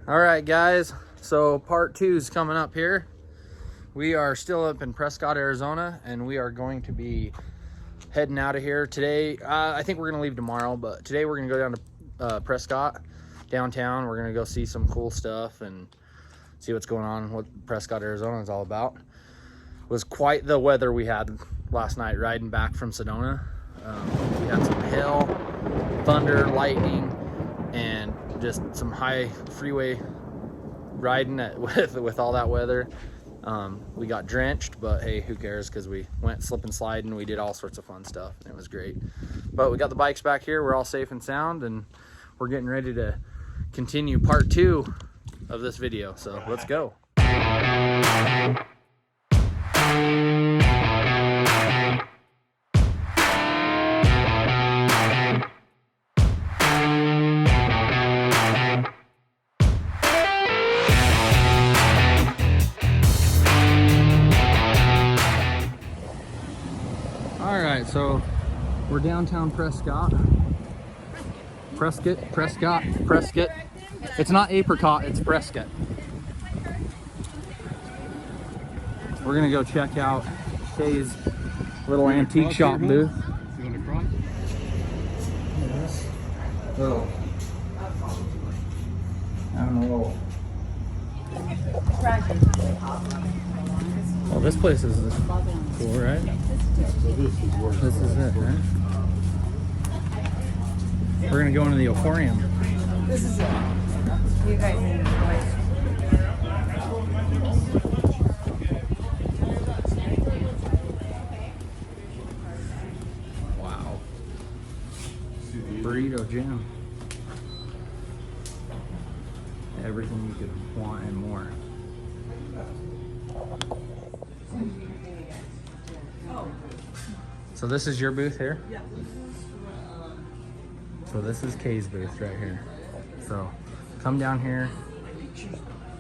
All right, guys. So part 2 is coming up here. We are still up in Prescott, Arizona, and we are going to be heading out of here today. I think we're going to leave tomorrow, but today we're going to go down to Prescott, downtown. We're going to go see some cool stuff and see what's going on, what Prescott, Arizona is all about. It was quite the weather we had last night riding back from Sedona. We had some hail, thunder, lightning, and just some high freeway riding with all that weather. We got drenched, but hey, who cares, because we went slip and sliding. We did all sorts of fun stuff, and it was great. But we got the bikes back here. We're all safe and sound, and we're getting ready to continue part 2 of this video. So let's go. So we're downtown Prescott. Prescott. It's not apricot, it's Prescott. We're gonna go check out Shay's little antique shop booth. You want to cross? Yes. Oh. I don't know. Well, this place is cool, right? This is it, right? We're gonna go into the aquarium. This is it. You guys need to Wow. Burrito Jam. Everything you could want and more. So this is your booth here? Yeah. So this is Kay's booth right here. So come down here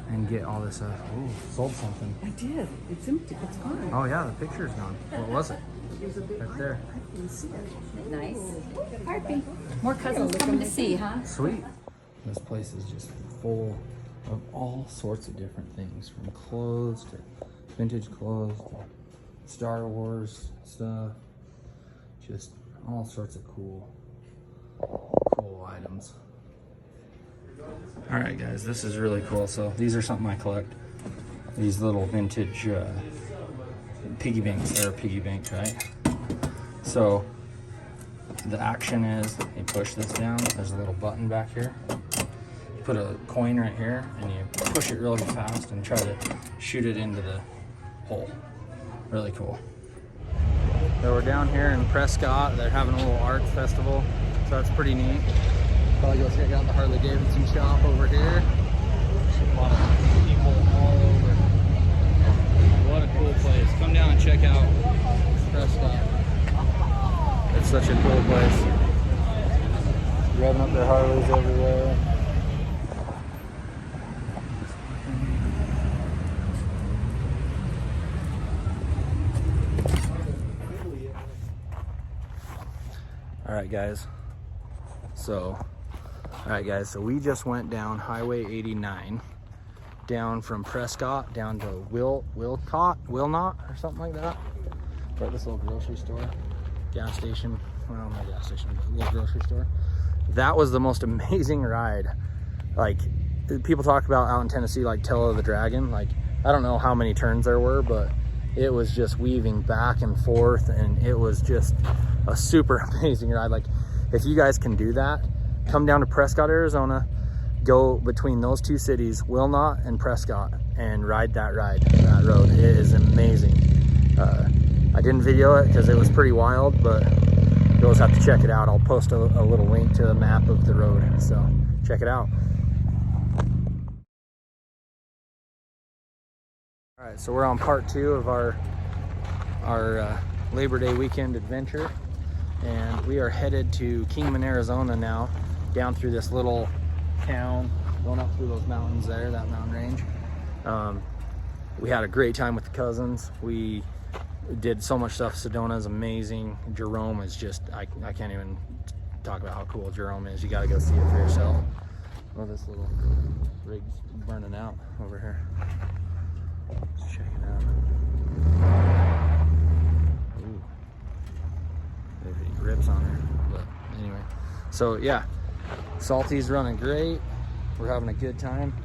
and get all this stuff. Ooh, sold something. I did. It's empty. It's gone. Oh yeah, the picture's gone. What was it? It was a big Right there. I didn't see it. Nice. Harpy. More cousins coming to see, huh? Sweet. This place is just full of all sorts of different things, from clothes to vintage clothes to Star Wars stuff. Just all sorts of cool items. All right, guys, this is really cool. So these are something I collect. These little vintage piggy banks. They're piggy banks, right? So the action is you push this down. There's a little button back here. You put a coin right here, and you push it really fast and try to shoot it into the hole. Really cool. So we're down here in Prescott. They're having a little art festival, so that's pretty neat. Probably go check out the Harley Davidson shop over here. A lot of people all over. What a cool place. Come down and check out Prescott. It's such a cool place. Driving up their Harleys everywhere. All right, guys. So we just went down Highway 89, down from Prescott down to Wilnot or something like that. We're at this little grocery store, gas station. Well, not gas station, but a little grocery store. That was the most amazing ride. Like, people talk about out in Tennessee, like Tail of the Dragon. Like, I don't know how many turns there were, but it was just weaving back and forth, and it was just a super amazing ride. Like, if you guys can do that, come down to Prescott, Arizona, go between those two cities, Wilnot and Prescott, and ride that road. It is amazing. I didn't video it because it was pretty wild, but you'll just have to check it out. I'll post a little link to the map of the road, so check it out. All right, so we're on part 2 of our Labor Day weekend adventure, and we are headed to Kingman, Arizona now, down through this little town, going up through those mountains there, that mountain range. We had a great time with the cousins. We did so much stuff. Sedona is amazing. Jerome is just, I can't even talk about how cool Jerome is. You got to go see it for yourself. Oh, this little rig's burning out over here. Let's check it out. Ooh. There's any grips on her. But anyway. So yeah. Salty's running great. We're having a good time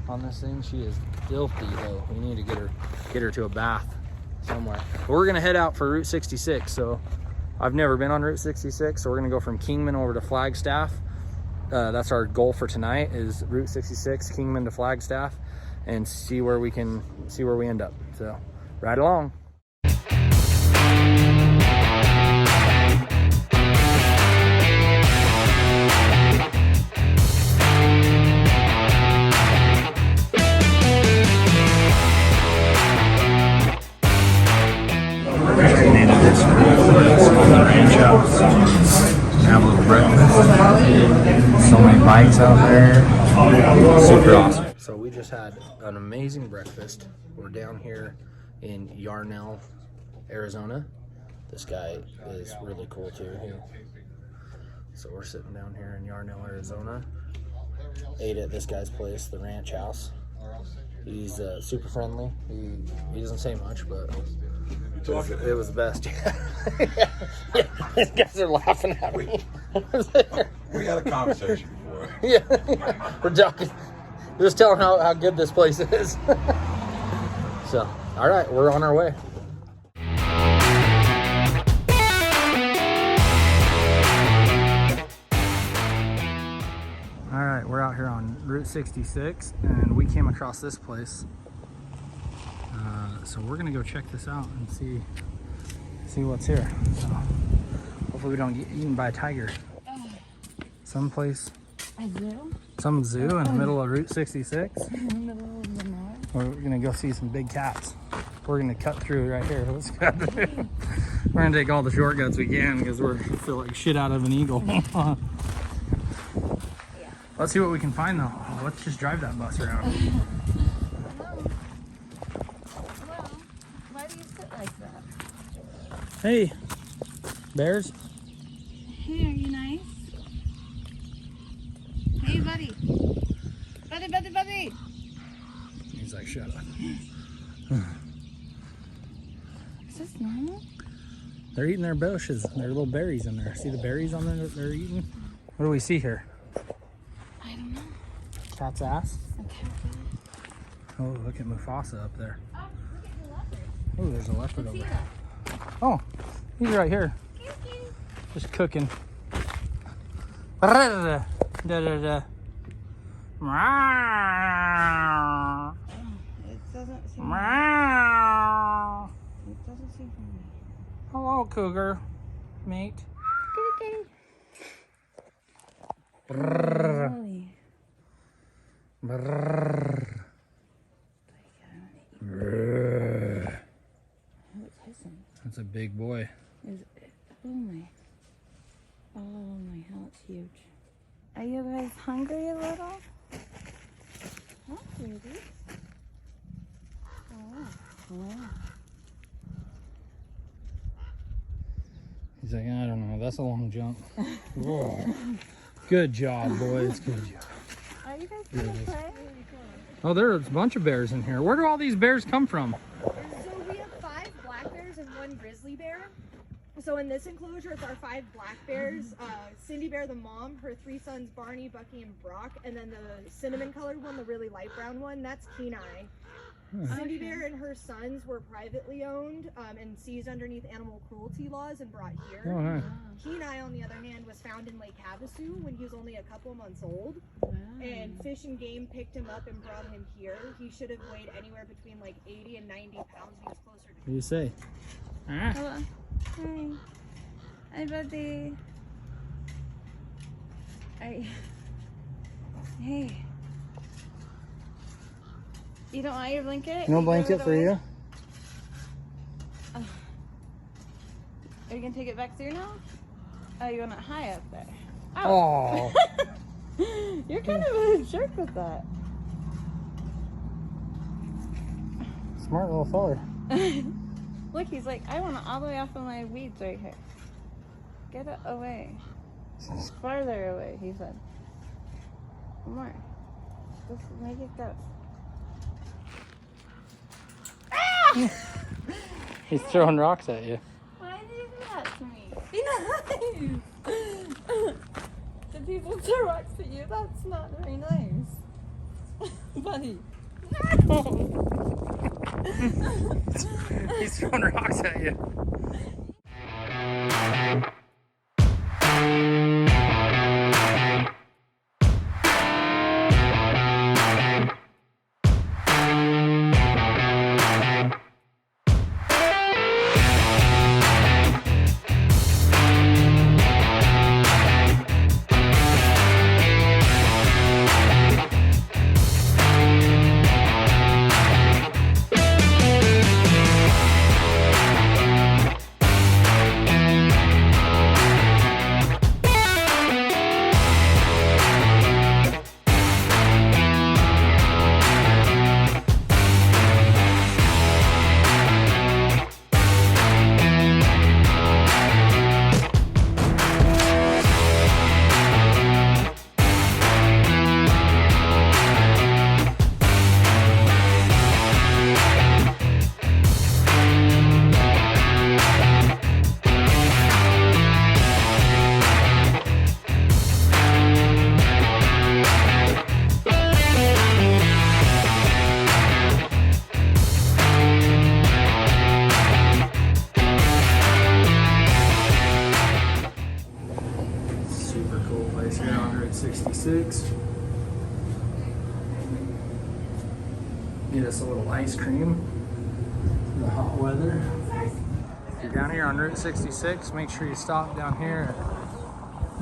on this thing. She is filthy though. We need to get her to a bath somewhere. But we're gonna head out for Route 66. So I've never been on Route 66, so we're gonna go from Kingman over to Flagstaff. That's our goal for tonight, is Route 66, Kingman to Flagstaff, and see where we end up. So ride along. Have a little breakfast. So many bikes out there. Super awesome. So we just had an amazing breakfast. We're down here in Yarnell, Arizona. This guy is really cool too. So we're sitting down here in Yarnell, Arizona. Ate at this guy's place, the Ranch House. He's super friendly. He doesn't say much, but it was the best. Yeah. These guys are laughing at me. We had a conversation before. Yeah, we're talking. We're just telling how good this place is. So, all right, we're on our way. All right, we're out here on Route 66, and we came across this place. So we're gonna go check this out and see what's here. So hopefully we don't get eaten by a tiger. Someplace. A zoo? Some zoo in the middle of Route 66. In the middle of the north. We're gonna go see some big cats. We're gonna cut through right here. Let's cut through. We're gonna take all the shortcuts we can because we feel like shit out of an eagle. Yeah. Let's see what we can find though. Let's just drive that bus around. Why do you sit like that? Hey, bears. Hey, are you nice? Hey, buddy. Buddy. He's like, shut up. Is this normal? They're eating their bushes. There are little berries in there. See the berries on there that they're eating? What do we see here? I don't know. Cat's ass. A cat. Oh, look at Mufasa up there. Oh, look at the leopard. Oh, there's a leopard over See there. that? Oh, he's right here. Kitty. Just cooking. Da-da-da. Da-da-da. Meow. It doesn't seem. Meow. It doesn't seem friendly. Hello, cougar, mate. Kitty. Brrr. Really? Brrr. Brrr. What's hissing? That's a big boy. Is it? Oh my. Oh my, hell, it's huge. Are you guys hungry a little? Huh, baby? Oh. He's like, I don't know. That's a long jump. Whoa. Good job, boys. Good job. Are you guys gonna play? Oh, there's a bunch of bears in here. Where do all these bears come from? So we have 5 black bears and 1 grizzly bear. So in this enclosure, it's our 5 black bears. Cindy Bear, the mom, her 3 sons, Barney, Bucky, and Brock. And then the cinnamon colored one, the really light brown one, that's Kenai. Cindy Bear and her sons were privately owned and seized underneath animal cruelty laws and brought here. Oh, nice. Kenai, on the other hand, was found in Lake Havasu when he was only a couple months old. Wow. And Fish and Game picked him up and brought him here. He should have weighed anywhere between like 80 and 90 pounds. He was closer to What do you say? Ah. Hello. Hi. Hi, buddy. Hey. You don't want your blanket? No You blanket throw it for away? you? Are you gonna take it back through now? Oh, you want it high up there? Oh. You're kind of a jerk with that. Smart little feller. Look, he's like, I want it all the way off of my weeds right here. Get it away. Farther away, he said. More. Just make it go. He's throwing rocks at you. Why did you do that to me? Be nice! Do people throw rocks at you? That's not very nice. Buddy. He's throwing rocks at you. Super cool place here on Route 66. Get us a little ice cream in the hot weather. If you're down here on Route 66, make sure you stop down here at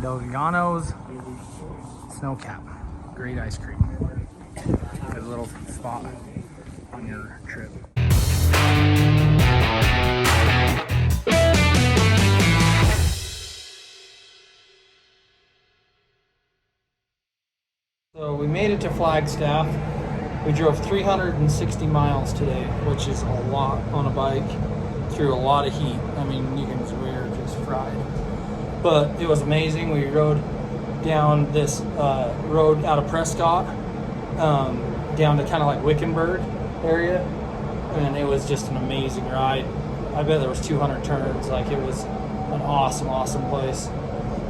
Delgano's Snow Cap. Great ice cream. Good little spot on your trip. So we made it to Flagstaff. We drove 360 miles today, which is a lot on a bike through a lot of heat. I mean, we were just fried. But it was amazing. We rode down this road out of Prescott down to kind of like Wickenburg area, and it was just an amazing ride. I bet there was 200 turns. Like, it was an awesome place.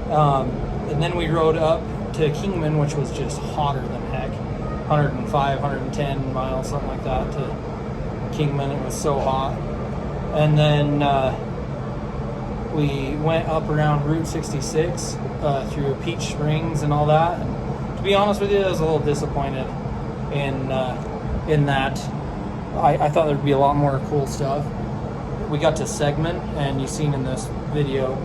And then we rode up to Kingman, which was just hotter than heck. 105, 110 miles, something like that, to Kingman. It was so hot. And then we went up around Route 66 through Peach Springs and all that. And to be honest with you, I was a little disappointed in that. I thought there'd be a lot more cool stuff. We got to Segment, and you've seen in this video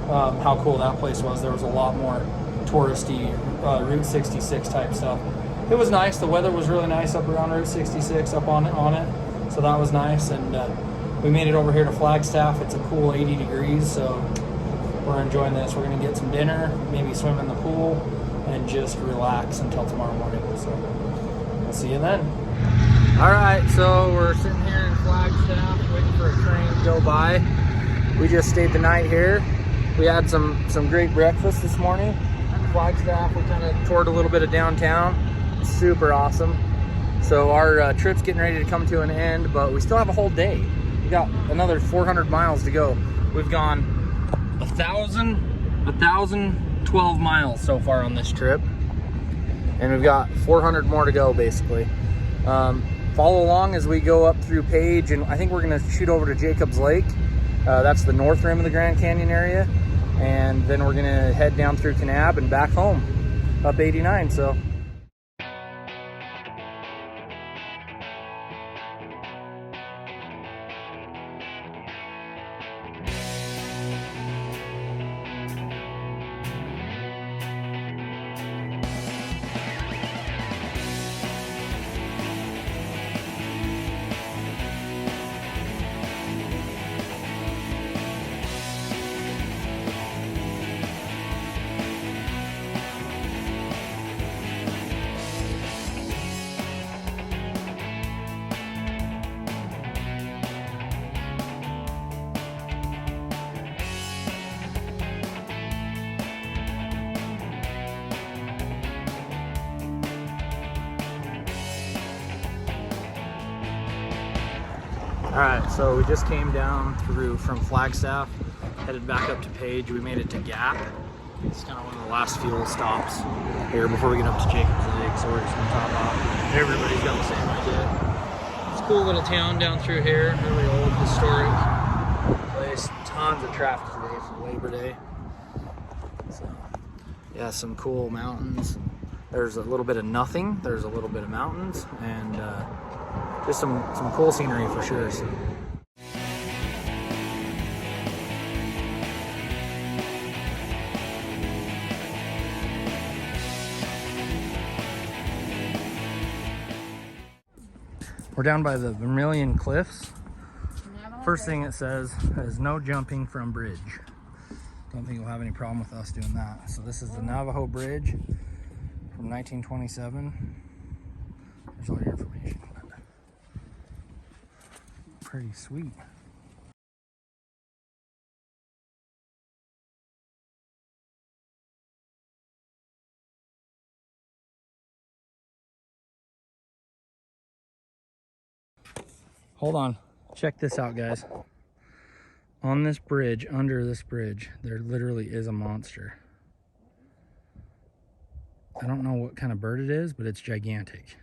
how cool that place was. There was a lot more touristy Route 66 type stuff. It was nice. The weather was really nice up around Route 66, up on it. So that was nice. And we made it over here to Flagstaff. It's a cool 80 degrees, so we're enjoying this. We're gonna get some dinner, maybe swim in the pool, and just relax until tomorrow morning. So we'll see you then. All right, so we're sitting here in Flagstaff waiting for a train to go by. We just stayed the night here. We had some great breakfast this morning at Flagstaff. We kind of toured a little bit of downtown. Super awesome. So our trip's getting ready to come to an end, but we still have a whole day. We got another 400 miles to go. We've gone 1,012 miles so far on this trip, and we've got 400 more to go, basically. Follow along as we go up through Page, and I think we're gonna shoot over to Jacobs Lake. That's the north rim of the Grand Canyon area, and then we're gonna head down through Kanab and back home up 89. So All right, so we just came down through from Flagstaff, headed back up to Page. We made it to Gap. It's kind of one of the last fuel stops here before we get up to Jacobs Lake, so we're just gonna top off. Everybody's got the same idea. It's a cool little town down through here, really old, historic place. Tons of traffic today for Labor Day. So, yeah, some cool mountains. There's a little bit of nothing. There's a little bit of mountains, and just some cool scenery for sure. So. We're down by the Vermilion Cliffs. First thing it says is no jumping from bridge. Don't think you'll have any problem with us doing that. So this is the Navajo Bridge from 1927. There's all your information. Pretty sweet. Hold on, check this out, guys. On this bridge, under this bridge, there literally is a monster. I don't know what kind of bird it is, but it's gigantic.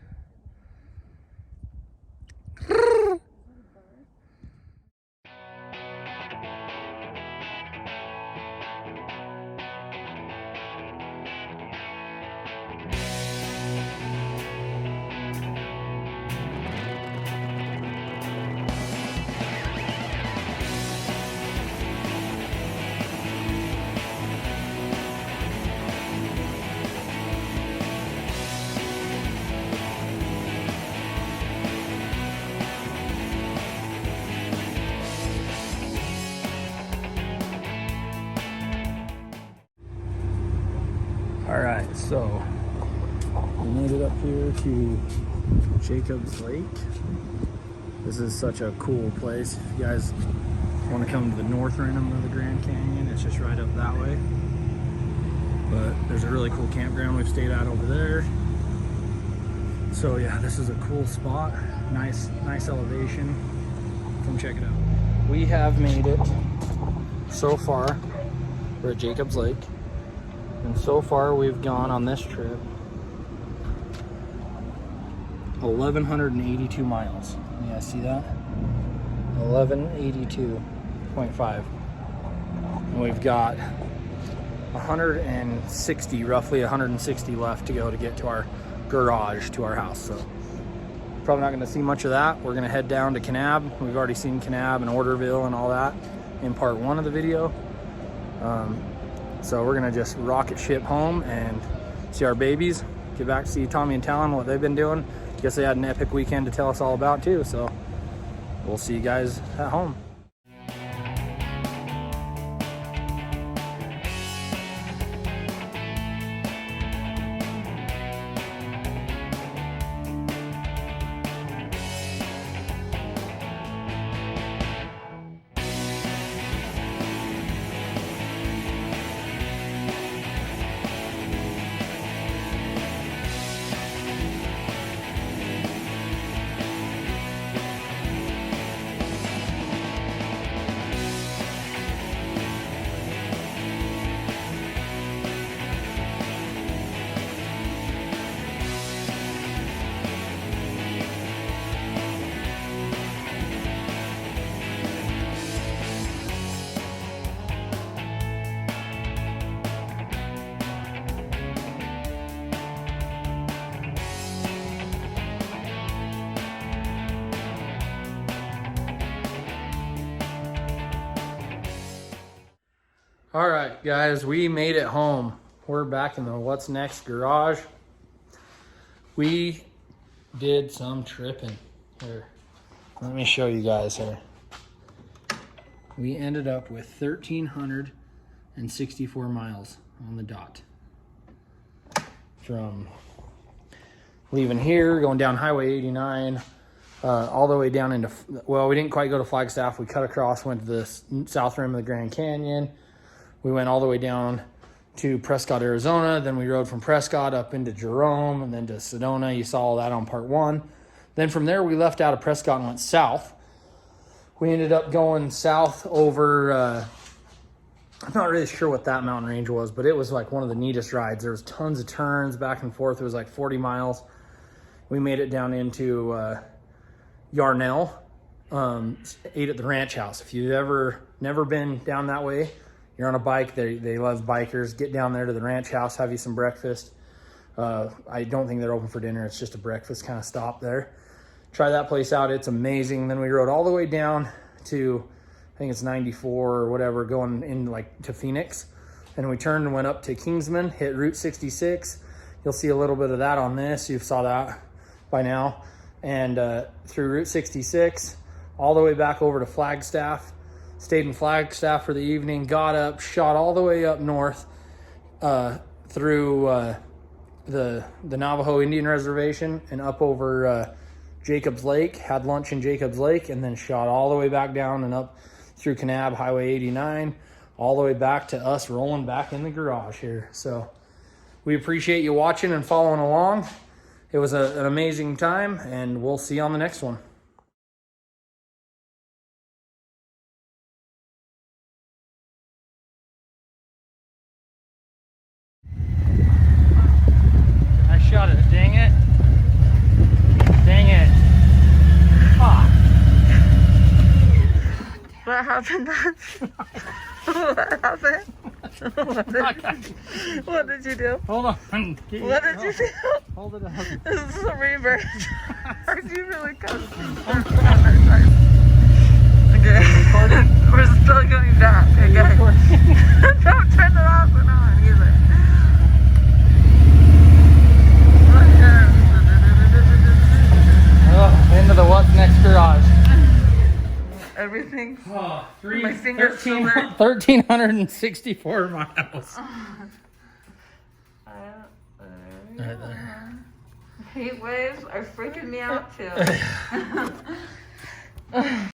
All right, so we made it up here to Jacobs Lake. This is such a cool place. If you guys want to come to the north rim of the Grand Canyon, it's just right up that way. But there's a really cool campground we've stayed at over there. So yeah, this is a cool spot. Nice elevation. Come check it out. We have made it so far. We're at Jacobs Lake. And so far we've gone on this trip 1,182 miles. You guys see that? 1182.5. And we've got 160, roughly 160 left to go to get to our garage, to our house. So probably not going to see much of that. We're going to head down to Kanab. We've already seen Kanab and Orderville and all that in part 1 of the video. So we're gonna just rocket ship home and see our babies, get back to see Tommy and Talon, what they've been doing. Guess they had an epic weekend to tell us all about too, so we'll see you guys at home. All right, guys, we made it home. We're back in the What's Next garage. We did some tripping here. Let me show you guys here. We ended up with 1,364 miles on the dot. From leaving here, going down Highway 89, all the way down into, well, we didn't quite go to Flagstaff. We cut across, went to the south rim of the Grand Canyon. We went all the way down to Prescott, Arizona. Then we rode from Prescott up into Jerome and then to Sedona. You saw all that on part 1. Then from there, we left out of Prescott and went south. we ended up going south over, I'm not really sure what that mountain range was, but it was like one of the neatest rides. There was tons of turns back and forth. It was like 40 miles. We made it down into Yarnell, ate at the ranch house. If you've never been down that way, you're on a bike, they love bikers. Get down there to the ranch house, have you some breakfast. I don't think they're open for dinner. It's just a breakfast kind of stop there. Try that place out. It's amazing. Then we rode all the way down to, I think it's 94 or whatever, going in like to Phoenix. And we turned and went up to Kingsman, hit Route 66. You'll see a little bit of that on this. You saw that by now. And through Route 66, all the way back over to Flagstaff. Stayed in Flagstaff for the evening, got up, shot all the way up north through the Navajo Indian Reservation and up over Jacobs Lake, had lunch in Jacobs Lake, and then shot all the way back down and up through Kanab, Highway 89, all the way back to us rolling back in the garage here. So we appreciate you watching and following along. It was an amazing time, and we'll see you on the next one. I shot it, dang it. Dang it. Ah. What happened? What happened? What did you do? Hold on. What did you do? Hold it up. This is a reverse. Are you really close? Okay. We're still going back. Okay. Don't turn it off and on either. Oh, into the what's next garage. Everything. Oh, My fingers 1,364 miles. Right there. Heat waves are freaking me out too.